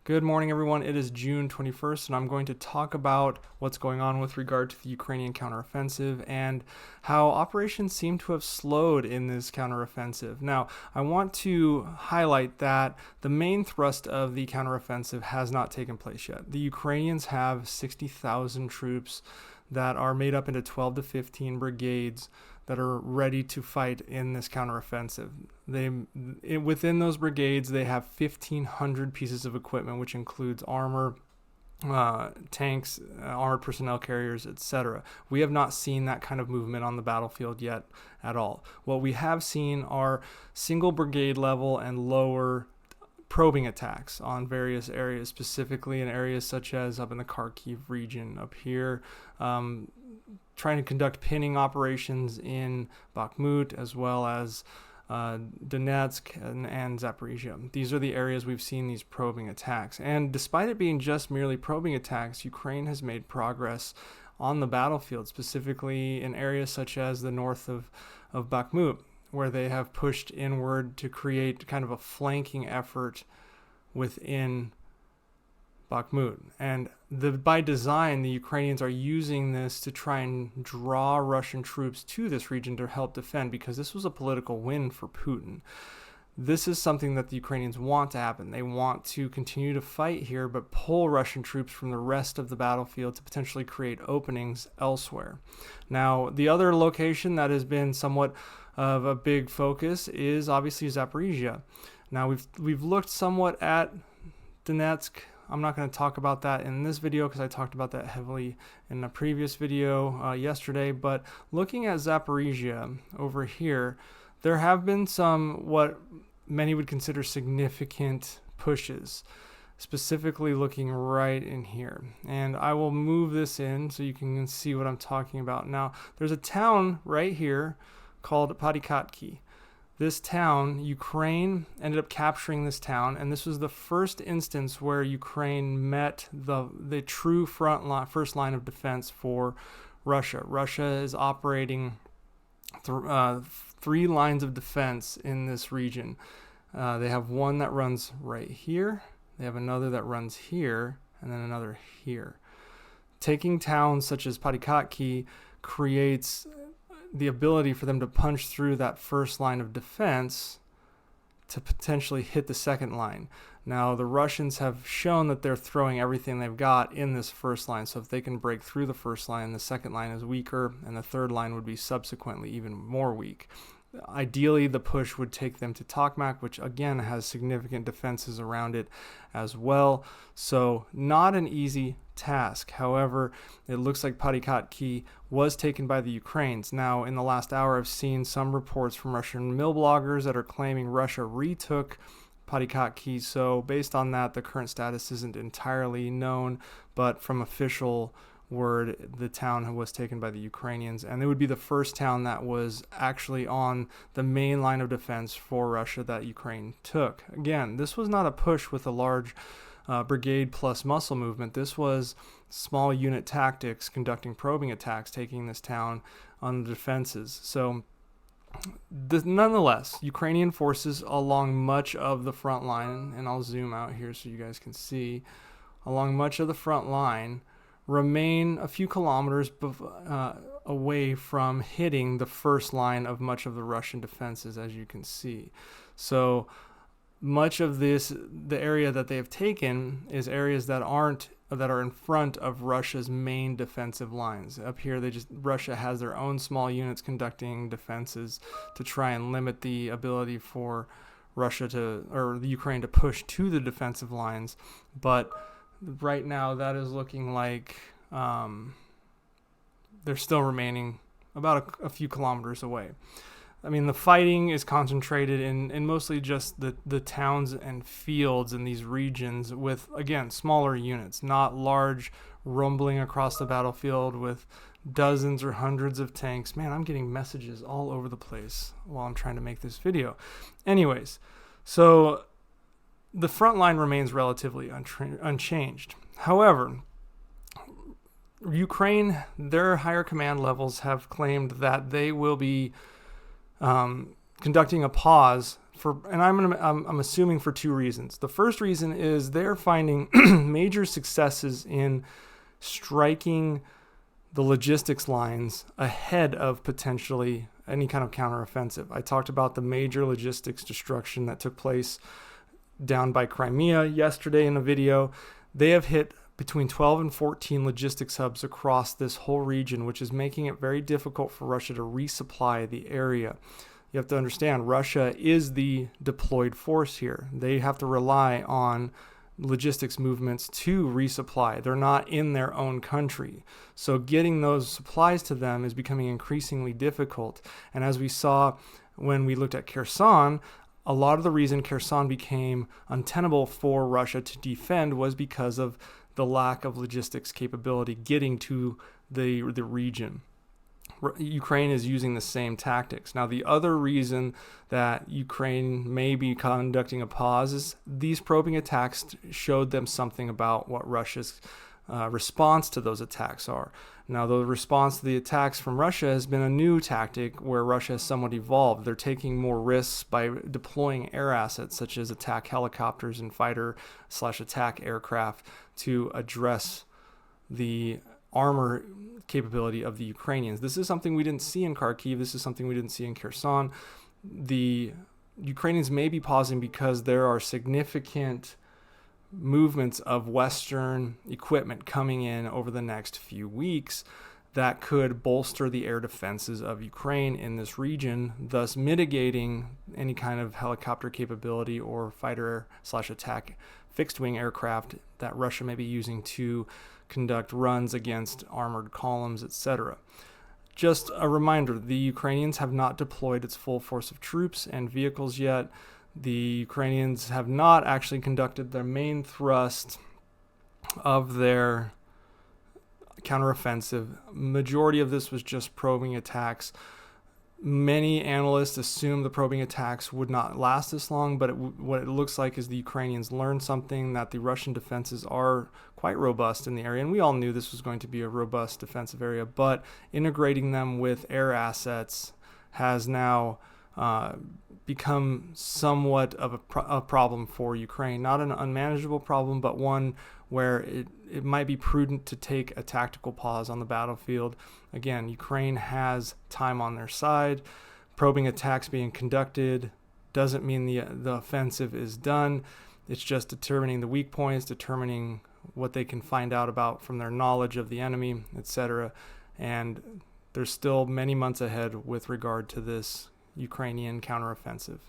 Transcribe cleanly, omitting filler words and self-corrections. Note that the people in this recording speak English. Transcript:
Good morning, everyone. It is June 21st, and I'm going to talk about what's going on with regard to the Ukrainian counteroffensive and how operations seem to have slowed in this counteroffensive. Now, I want to highlight that the main thrust of the counteroffensive has not taken place yet. The Ukrainians have 60,000 troops that are made up into 12 to 15 brigades that are ready to fight in this counteroffensive. Within those brigades, they have 1,500 pieces of equipment, which includes armor, tanks, armored personnel carriers, etc. We have not seen that kind of movement on the battlefield yet at all. What we have seen are single brigade level and lower probing attacks on various areas, specifically in areas such as up in the Kharkiv region, up here, trying to conduct pinning operations in Bakhmut, as well as Donetsk and Zaporizhia. These are the areas we've seen these probing attacks. And despite it being just merely probing attacks, Ukraine has made progress on the battlefield, specifically in areas such as the north of Bakhmut, where they have pushed inward to create kind of a flanking effort within Bakhmut. And by design, the Ukrainians are using this to try and draw Russian troops to this region to help defend, because this was a political win for Putin. This is something that the Ukrainians want to happen. They want to continue to fight here, but pull Russian troops from the rest of the battlefield to potentially create openings elsewhere. Now, the other location that has been somewhat of a big focus is obviously Zaporizhia. Now, we've looked somewhat at Donetsk. I'm not going to talk about that in this video because I talked about that heavily in a previous video yesterday. But looking at Zaporizhia over here, there have been some what many would consider significant pushes, specifically looking right in here. And I will move this in so you can see what I'm talking about. Now, there's a town right here called Padikatki. This town, Ukraine ended up capturing this town, and this was the first instance where Ukraine met the true first line of defense for Russia. Russia is operating three lines of defense in this region. They have one that runs right here, they have another that runs here, and then another here. Taking towns such as Padikatki creates the ability for them to punch through that first line of defense to potentially hit the second line. Now, the Russians have shown that they're throwing everything they've got in this first line, so if they can break through the first line, the second line is weaker, and the third line would be subsequently even more weak. Ideally, the push would take them to Tokmak, which again has significant defenses around it as well. So not an easy task. However, it looks like Padikatki was taken by the Ukrainians. Now, in the last hour, I've seen some reports from Russian mill bloggers that are claiming Russia retook Padikatki. So based on that, the current status isn't entirely known, but from official word, the town was taken by the Ukrainians, and it would be the first town that was actually on the main line of defense for Russia that Ukraine took. Again, this was not a push with a large brigade plus muscle movement. This was small unit tactics conducting probing attacks, taking this town on the defenses. So nonetheless, Ukrainian forces along much of the front line, and I'll zoom out here so you guys can see, along much of the front line remain a few kilometers away from hitting the first line of much of the Russian defenses, as you can see. So much of the area that they have taken is areas that are in front of Russia's main defensive lines. Up here, Russia has their own small units conducting defenses to try and limit the ability for the Ukraine to push to the defensive lines, but right now, that is looking like they're still remaining about a few kilometers away. I mean, the fighting is concentrated in mostly just the towns and fields in these regions with, again, smaller units, not large rumbling across the battlefield with dozens or hundreds of tanks. Man, I'm getting messages all over the place while I'm trying to make this video. Anyways, so the front line remains relatively unchanged. However, Ukraine, their higher command levels have claimed that they will be conducting a pause I'm assuming for two reasons. The first reason is they're finding major successes in striking the logistics lines ahead of potentially any kind of counteroffensive. I talked about the major logistics destruction that took place down by Crimea yesterday in a video. They have hit between 12 and 14 logistics hubs across this whole region, which is making it very difficult for Russia to resupply the area. You have to understand, Russia is the deployed force here. They have to rely on logistics movements to resupply. They're not in their own country. So getting those supplies to them is becoming increasingly difficult. And as we saw when we looked at Kherson, a lot of the reason Kherson became untenable for Russia to defend was because of the lack of logistics capability getting to the region. Ukraine is using the same tactics. Now, the other reason that Ukraine may be conducting a pause is these probing attacks showed them something about what Russia's response to those attacks are. Now, the response to the attacks from Russia has been a new tactic where Russia has somewhat evolved. They're taking more risks by deploying air assets such as attack helicopters and fighter/attack aircraft to address the armor capability of the Ukrainians. This is something we didn't see in Kharkiv. This is something we didn't see in Kherson. The Ukrainians may be pausing because there are significant movements of Western equipment coming in over the next few weeks that could bolster the air defenses of Ukraine in this region, thus mitigating any kind of helicopter capability or fighter/attack fixed-wing aircraft that Russia may be using to conduct runs against armored columns, etc. Just a reminder, the Ukrainians have not deployed its full force of troops and vehicles yet. The Ukrainians have not actually conducted their main thrust of their counteroffensive. Majority of this was just probing attacks. Many analysts assume the probing attacks would not last this long, but what it looks like is the Ukrainians learned something, that the Russian defenses are quite robust in the area, and we all knew this was going to be a robust defensive area, but integrating them with air assets has now become somewhat of a problem for Ukraine. Not an unmanageable problem, but one where it might be prudent to take a tactical pause on the battlefield. Again, Ukraine has time on their side. Probing attacks being conducted doesn't mean the offensive is done. It's just determining the weak points, determining what they can find out about from their knowledge of the enemy, etc. And there's still many months ahead with regard to this Ukrainian counteroffensive.